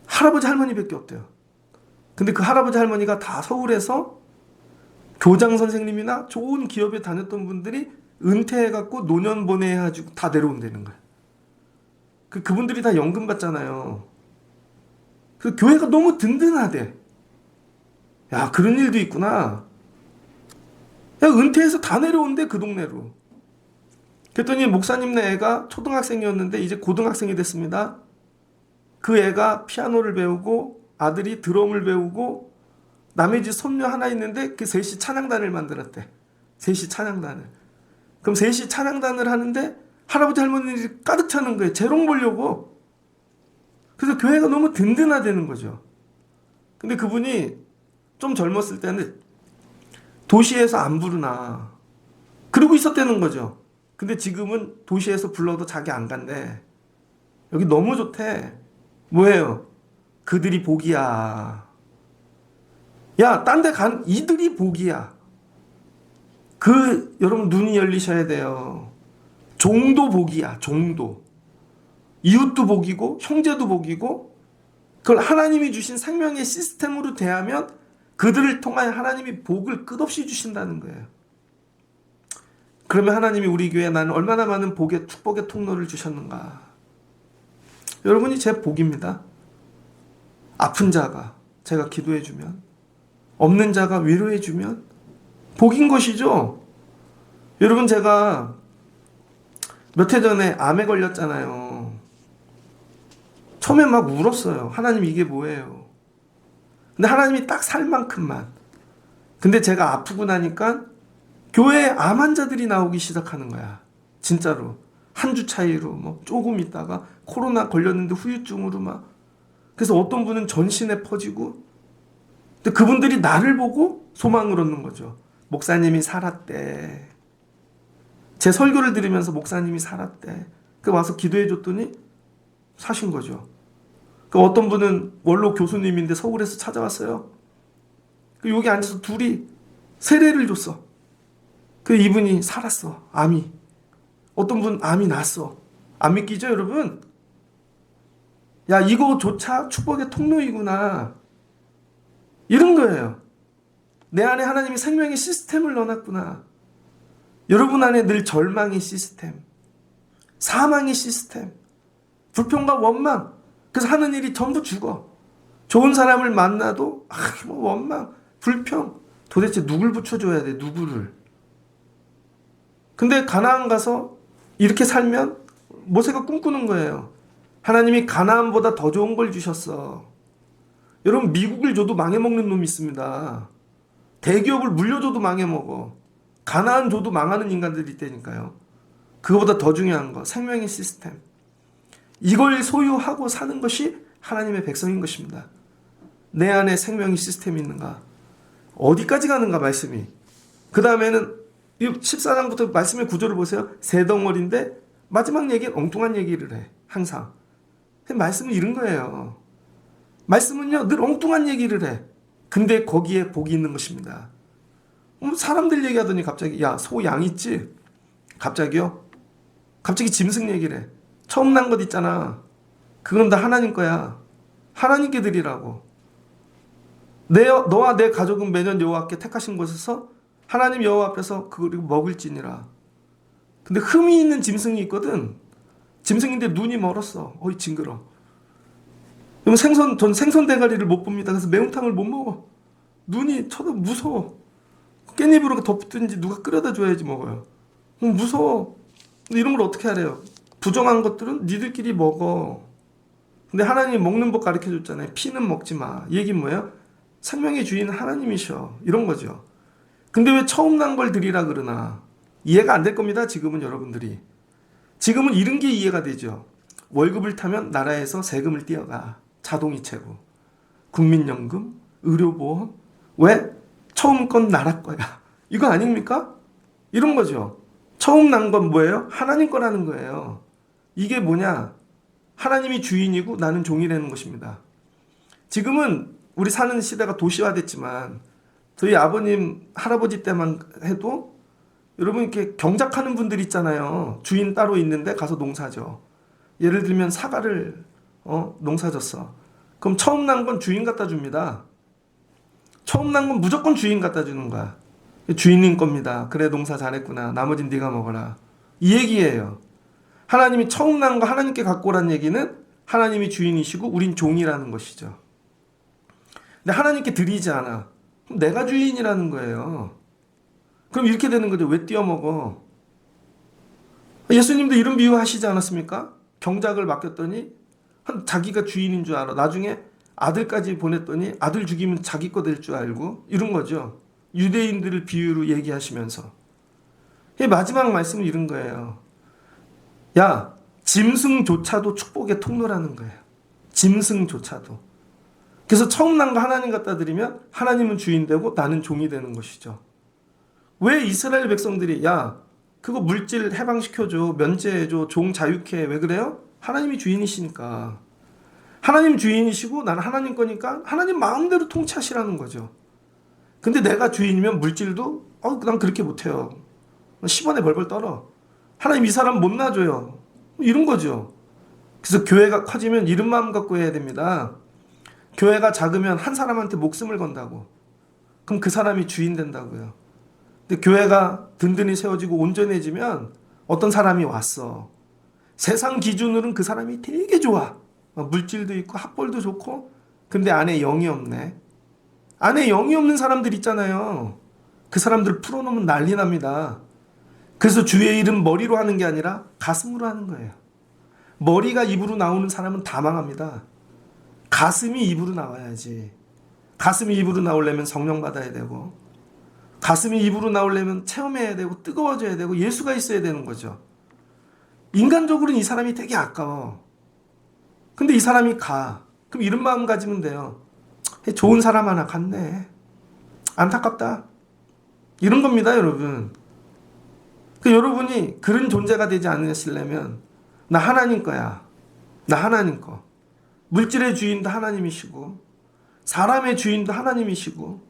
할아버지 할머니밖에 없대요. 근데 그 할아버지 할머니가 다 서울에서 교장 선생님이나 좋은 기업에 다녔던 분들이 은퇴해갖고 노년 보내가지고 다 내려온다는 거예요. 그분들이 다 연금 받잖아요. 그 교회가 너무 든든하대. 야 그런 일도 있구나. 야 은퇴해서 다 내려온대 그 동네로. 그랬더니 목사님네 애가 초등학생이었는데 이제 고등학생이 됐습니다. 그 애가 피아노를 배우고 아들이 드럼을 배우고 남의 집 손녀 하나 있는데 그 셋이 찬양단을 만들었대. 셋이 찬양단을. 그럼 셋이 찬양단을 하는데 할아버지 할머니들이 가득 차는 거예요. 재롱 보려고. 그래서 교회가 너무 든든하다는 거죠. 근데 그분이 좀 젊었을 때는 도시에서 안 부르나 그러고 있었다는 거죠. 근데 지금은 도시에서 불러도 자기 안 간대. 여기 너무 좋대. 뭐예요? 그들이 복이야. 야, 딴 데 간 이들이 복이야. 여러분 눈이 열리셔야 돼요. 종도 복이야. 종도. 이웃도 복이고 형제도 복이고 그걸 하나님이 주신 생명의 시스템으로 대하면 그들을 통하여 하나님이 복을 끝없이 주신다는 거예요. 그러면 하나님이 우리 교회에 나는 얼마나 많은 복의 축복의 통로를 주셨는가. 여러분이 제 복입니다. 아픈 자가 제가 기도해주면 없는 자가 위로해주면 복인 것이죠. 여러분 제가 몇 해 전에 암에 걸렸잖아요. 처음에 막 울었어요. 하나님 이게 뭐예요? 근데 하나님이 딱 살 만큼만. 근데 제가 아프고 나니까 교회에 암 환자들이 나오기 시작하는 거야. 진짜로. 한 주 차이로 뭐 조금 있다가 코로나 걸렸는데 후유증으로 막. 그래서 어떤 분은 전신에 퍼지고. 근데 그분들이 나를 보고 소망을 얻는 거죠. 목사님이 살았대. 제 설교를 들으면서 목사님이 살았대. 그 와서 기도해 줬더니 사신 거죠. 그 어떤 분은 원로 교수님인데 서울에서 찾아왔어요. 그 여기 앉아서 둘이 세례를 줬어. 그 이분이 살았어. 암이. 어떤 분 암이 났어. 안 믿기죠 여러분? 야 이거조차 축복의 통로이구나. 이런 거예요. 내 안에 하나님이 생명의 시스템을 넣어놨구나. 여러분 안에 늘 절망의 시스템, 사망의 시스템, 불평과 원망. 그래서 하는 일이 전부 죽어. 좋은 사람을 만나도 뭐 원망, 불평. 도대체 누굴 붙여줘야 돼? 누구를? 근데 가나안 가서 이렇게 살면 모세가 꿈꾸는 거예요. 하나님이 가나안보다 더 좋은 걸 주셨어. 여러분 미국을 줘도 망해먹는 놈이 있습니다. 대기업을 물려줘도 망해먹어. 가나안 줘도 망하는 인간들이 있다니까요. 그거보다 더 중요한 거 생명의 시스템. 이걸 소유하고 사는 것이 하나님의 백성인 것입니다. 내 안에 생명의 시스템이 있는가? 어디까지 가는가 말씀이. 그 다음에는 14장부터 말씀의 구조를 보세요. 세 덩어리인데 마지막 얘기는 엉뚱한 얘기를 해. 항상. 말씀은 이런 거예요. 말씀은요 늘 엉뚱한 얘기를 해. 근데 거기에 복이 있는 것입니다. 사람들 얘기하더니 갑자기 야 소 양 있지? 갑자기요? 갑자기 짐승 얘기를 해. 처음 난 것 있잖아. 그건 다 하나님 거야. 하나님께 드리라고. 너와 내 가족은 매년 여호와께 택하신 곳에서 하나님 여호와 앞에서 그걸 먹을지니라. 근데 흠이 있는 짐승이 있거든. 짐승인데 눈이 멀었어. 어이 징그러. 그럼 전 생선 대가리를 못 봅니다. 그래서 매운탕을 못 먹어. 눈이 무서워. 깻잎으로 덮든지 누가 끓여다 줘야지 먹어요. 무서워. 근데 이런 걸 어떻게 하래요? 부정한 것들은 니들끼리 먹어. 근데 하나님이 먹는 법 가르쳐 줬잖아요. 피는 먹지 마. 이 얘기는 뭐예요? 생명의 주인은 하나님이셔. 이런 거죠. 근데 왜 처음 난 걸 드리라 그러나? 이해가 안 될 겁니다. 지금은 여러분들이. 지금은 이런 게 이해가 되죠. 월급을 타면 나라에서 세금을 떼어가. 자동이체고. 국민연금, 의료보험. 왜? 처음 건 나라 거야. 이거 아닙니까? 이런 거죠. 처음 난 건 뭐예요? 하나님 거라는 거예요. 이게 뭐냐? 하나님이 주인이고 나는 종이라는 것입니다. 지금은 우리 사는 시대가 도시화됐지만 저희 아버님, 할아버지 때만 해도 여러분 이렇게 경작하는 분들 있잖아요. 주인 따로 있는데 가서 농사져. 예를 들면 사과를 농사졌어. 그럼 처음 난 건 주인 갖다 줍니다. 처음 난 건 무조건 주인 갖다 주는 거야. 주인님 겁니다. 그래 농사 잘했구나. 나머진 네가 먹어라. 이 얘기예요. 하나님이 처음 난 거 하나님께 갖고 오라는 얘기는 하나님이 주인이시고 우린 종이라는 것이죠. 근데 하나님께 드리지 않아. 그럼 내가 주인이라는 거예요. 그럼 이렇게 되는 거죠. 왜 띄어먹어? 예수님도 이런 비유 하시지 않았습니까? 경작을 맡겼더니 자기가 주인인 줄 알아. 나중에 아들까지 보냈더니 아들 죽이면 자기 거 될 줄 알고 이런 거죠. 유대인들을 비유로 얘기하시면서. 마지막 말씀은 이런 거예요. 야, 짐승조차도 축복의 통로라는 거예요. 짐승조차도. 그래서 처음 난 거 하나님 갖다 드리면 하나님은 주인 되고 나는 종이 되는 것이죠. 왜 이스라엘 백성들이 야, 그거 물질 해방시켜줘, 면제해줘, 종 자유케 왜 그래요? 하나님이 주인이시니까. 하나님 주인이시고 나는 하나님 거니까 하나님 마음대로 통치하시라는 거죠. 근데 내가 주인이면 물질도 난 그렇게 못해요. 10원에 벌벌 떨어. 하나님 이 사람 못 놔줘요. 이런 거죠. 그래서 교회가 커지면 이런 마음 갖고 해야 됩니다. 교회가 작으면 한 사람한테 목숨을 건다고. 그럼 그 사람이 주인 된다고요. 근데 교회가 든든히 세워지고 온전해지면 어떤 사람이 왔어. 세상 기준으로는 그 사람이 되게 좋아. 물질도 있고 학벌도 좋고 근데 안에 영이 없네. 안에 영이 없는 사람들 있잖아요. 그 사람들 풀어놓으면 난리 납니다. 그래서 주의 일은 머리로 하는 게 아니라 가슴으로 하는 거예요. 머리가 입으로 나오는 사람은 다 망합니다. 가슴이 입으로 나와야지. 가슴이 입으로 나오려면 성령 받아야 되고 가슴이 입으로 나오려면 체험해야 되고 뜨거워져야 되고 예수가 있어야 되는 거죠. 인간적으로는 이 사람이 되게 아까워. 근데 이 사람이 가. 그럼 이런 마음 가지면 돼요. 좋은 사람 하나 갔네. 안타깝다. 이런 겁니다, 여러분. 여러분이 그런 존재가 되지 않으시려면 나 하나님 거야. 나 하나님 거. 물질의 주인도 하나님이시고 사람의 주인도 하나님이시고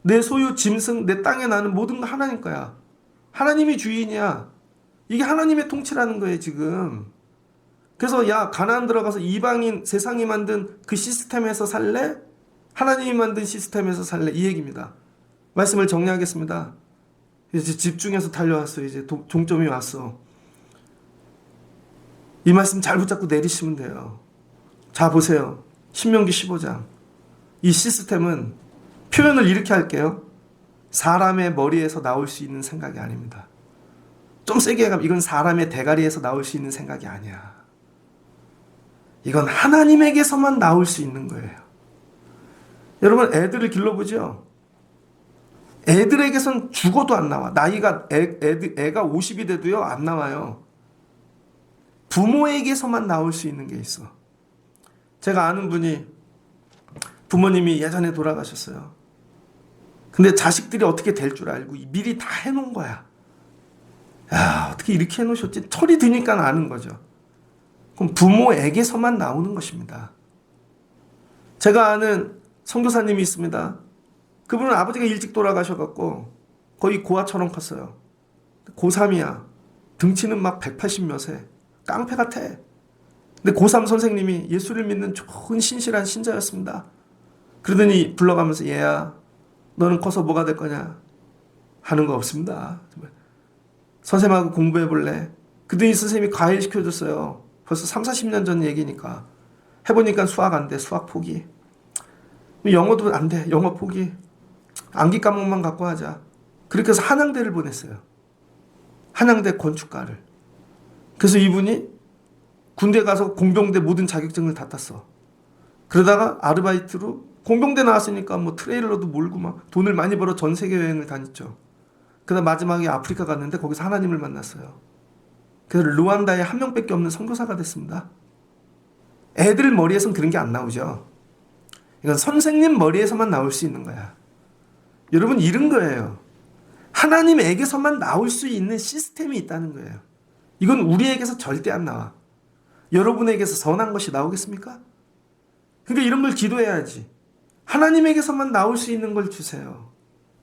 내 소유 짐승 내 땅에 나는 모든 거 하나님 거야. 하나님이 주인이야. 이게 하나님의 통치라는 거예요 지금. 그래서 야 가나안 들어가서 이방인 세상이 만든 그 시스템에서 살래? 하나님이 만든 시스템에서 살래? 이 얘기입니다. 말씀을 정리하겠습니다. 이제 집중해서 달려왔어요. 이제 종점이 왔어. 이 말씀 잘 붙잡고 내리시면 돼요. 자 보세요. 신명기 15장. 이 시스템은 표현을 이렇게 할게요. 사람의 머리에서 나올 수 있는 생각이 아닙니다. 좀 세게 가면 이건 사람의 대가리에서 나올 수 있는 생각이 아니야. 이건 하나님에게서만 나올 수 있는 거예요. 여러분 애들을 길러보죠. 애들에게선 죽어도 안 나와. 나이가 애가 50이 돼도요 안 나와요. 부모에게서만 나올 수 있는 게 있어. 제가 아는 분이 부모님이 예전에 돌아가셨어요. 근데 자식들이 어떻게 될 줄 알고 미리 다 해놓은 거야. 야 어떻게 이렇게 해놓으셨지? 철이 드니까 아는 거죠. 그럼 부모에게서만 나오는 것입니다. 제가 아는 선교사님이 있습니다. 그분은 아버지가 일찍 돌아가셔갖고 거의 고아처럼 컸어요. 고3이야. 등치는 막 180 몇에 깡패 같아. 근데 고3 선생님이 예수를 믿는 좋은 신실한 신자였습니다. 그러더니 불러가면서 얘야 너는 커서 뭐가 될 거냐? 하는 거 없습니다. 선생님하고 공부해 볼래? 그러더니 선생님이 과외 시켜줬어요. 벌써 3, 40년 전 얘기니까. 해보니까 수학 안 돼. 수학 포기. 영어도 안 돼. 영어 포기. 암기 과목만 갖고 하자. 그렇게 해서 한양대를 보냈어요. 한양대 건축과를. 그래서 이분이 군대 가서 공병대 모든 자격증을 다 땄어. 그러다가 아르바이트로 공병대 나왔으니까 뭐 트레일러도 몰고 막 돈을 많이 벌어 전 세계 여행을 다녔죠. 그다음 마지막에 아프리카 갔는데 거기서 하나님을 만났어요. 그래서 루안다에 한 명밖에 없는 선교사가 됐습니다. 애들 머리에선 그런 게 안 나오죠. 이건 선생님 머리에서만 나올 수 있는 거야. 여러분, 이런 거예요. 하나님에게서만 나올 수 있는 시스템이 있다는 거예요. 이건 우리에게서 절대 안 나와. 여러분에게서 선한 것이 나오겠습니까? 그러니까 이런 걸 기도해야지. 하나님에게서만 나올 수 있는 걸 주세요.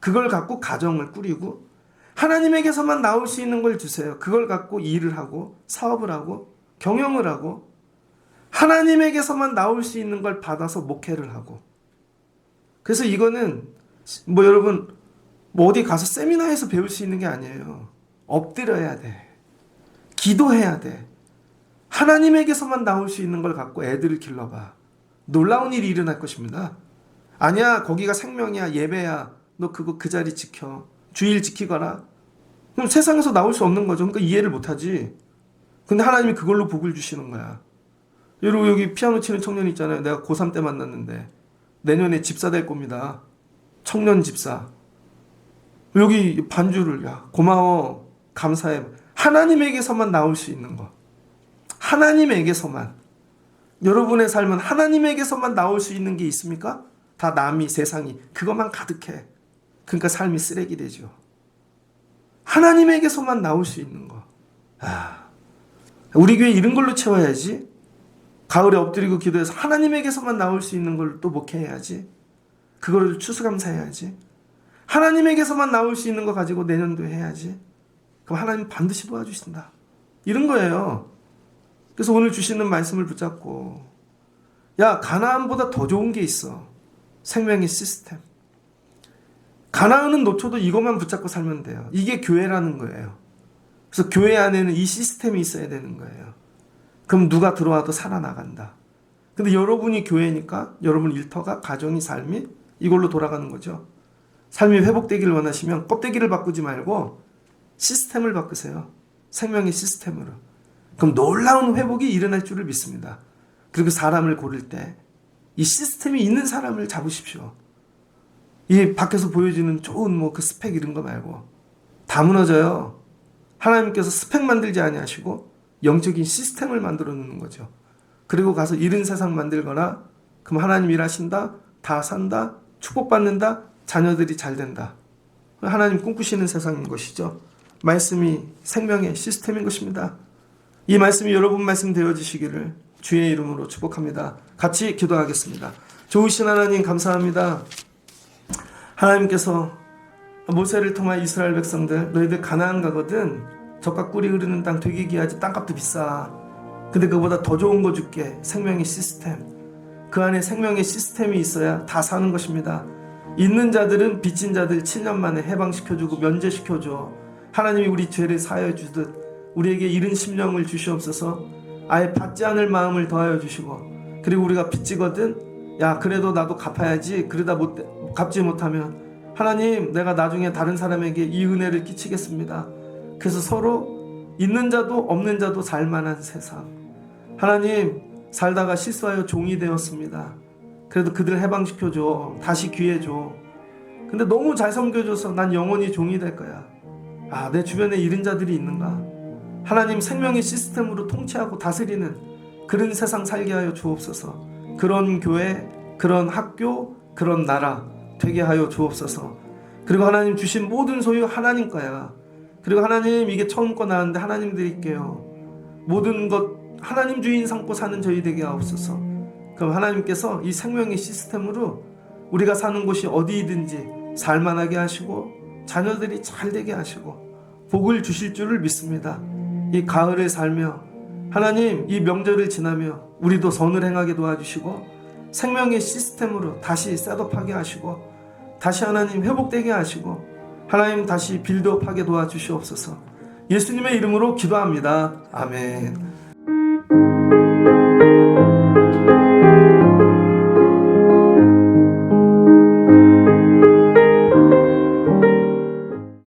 그걸 갖고 가정을 꾸리고, 하나님에게서만 나올 수 있는 걸 주세요. 그걸 갖고 일을 하고 사업을 하고 경영을 하고, 하나님에게서만 나올 수 있는 걸 받아서 목회를 하고. 그래서 이거는 뭐 여러분 뭐 어디 가서 세미나에서 배울 수 있는 게 아니에요. 엎드려야 돼. 기도해야 돼. 하나님에게서만 나올 수 있는 걸 갖고 애들을 길러봐. 놀라운 일이 일어날 것입니다. 아니야, 거기가 생명이야, 예배야, 너 그거 그 자리 지켜, 주일 지키거라. 그럼 세상에서 나올 수 없는 거죠. 그러니까 이해를 못하지. 근데 하나님이 그걸로 복을 주시는 거야. 여러분, 여기 피아노 치는 청년 있잖아요. 내가 고3 때 만났는데 내년에 집사 될 겁니다. 청년 집사. 여기 반주를, 야, 고마워, 감사해. 하나님에게서만 나올 수 있는 거. 하나님에게서만. 여러분의 삶은 하나님에게서만 나올 수 있는 게 있습니까? 다 남이, 세상이 그것만 가득해. 그러니까 삶이 쓰레기 되죠. 하나님에게서만 나올 수 있는 거. 우리 교회 이런 걸로 채워야지. 가을에 엎드리고 기도해서 하나님에게서만 나올 수 있는 걸 또 목회해야지. 그거를 추수감사해야지. 하나님에게서만 나올 수 있는 거 가지고 내년도 해야지. 그럼 하나님 반드시 도와주신다. 이런 거예요. 그래서 오늘 주시는 말씀을 붙잡고, 야, 가나안보다 더 좋은 게 있어. 생명의 시스템. 가나안은 놓쳐도 이것만 붙잡고 살면 돼요. 이게 교회라는 거예요. 그래서 교회 안에는 이 시스템이 있어야 되는 거예요. 그럼 누가 들어와도 살아나간다. 근데 여러분이 교회니까 여러분 일터가, 가정이, 삶이 이걸로 돌아가는 거죠. 삶이 회복되기를 원하시면 껍데기를 바꾸지 말고 시스템을 바꾸세요. 생명의 시스템으로. 그럼 놀라운 회복이 일어날 줄을 믿습니다. 그리고 사람을 고를 때 이 시스템이 있는 사람을 잡으십시오. 이 밖에서 보여지는 좋은 뭐 그 스펙 이런 거 말고 다 무너져요. 하나님께서 스펙 만들지 아니하시고 영적인 시스템을 만들어 놓는 거죠. 그리고 가서 이른 세상 만들거나, 그럼 하나님 일하신다, 다 산다, 축복받는다, 자녀들이 잘 된다. 하나님 꿈꾸시는 세상인 것이죠. 말씀이 생명의 시스템인 것입니다. 이 말씀이 여러분 말씀 되어지시기를 주의 이름으로 축복합니다. 같이 기도하겠습니다. 좋으신 하나님 감사합니다. 하나님께서 모세를 통한 이스라엘 백성들, 너희들 가나안 가거든 젖과 꿀이 흐르는 땅 되게 귀하지, 땅값도 비싸. 근데 그보다 더 좋은 거 줄게. 생명의 시스템. 그 안에 생명의 시스템이 있어야 다 사는 것입니다. 있는 자들은 빚진 자들 7년 만에 해방시켜주고 면제시켜줘. 하나님이 우리 죄를 사하여 주듯 우리에게 이른 심령을 주시옵소서. 아예 받지 않을 마음을 더하여 주시고, 그리고 우리가 빚지거든, 야, 그래도 나도 갚아야지. 그러다 갚지 못하면 하나님, 내가 나중에 다른 사람에게 이 은혜를 끼치겠습니다. 그래서 서로 있는 자도 없는 자도 살만한 세상. 하나님, 살다가 실수하여 종이 되었습니다. 그래도 그들 해방시켜줘. 다시 기회줘. 근데 너무 잘 섬겨줘서 난 영원히 종이 될 거야. 내 주변에 이른 자들이 있는가? 하나님, 생명의 시스템으로 통치하고 다스리는 그런 세상 살게 하여 주옵소서. 그런 교회, 그런 학교, 그런 나라 되게 하여 주옵소서. 그리고 하나님 주신 모든 소유 하나님 거야. 그리고 하나님, 이게 처음 거 나왔는데 하나님 드릴게요. 모든 것 하나님 주인 삼고 사는 저희 되게 하옵소서. 그럼 하나님께서 이 생명의 시스템으로 우리가 사는 곳이 어디이든지 살만하게 하시고 자녀들이 잘 되게 하시고 복을 주실 줄을 믿습니다. 이 가을을 살며 하나님, 이 명절을 지나며 우리도 선을 행하게 도와주시고 생명의 시스템으로 다시 셋업하게 하시고 다시 하나님 회복되게 하시고 하나님 다시 빌드업하게 도와주시옵소서. 예수님의 이름으로 기도합니다. 아멘.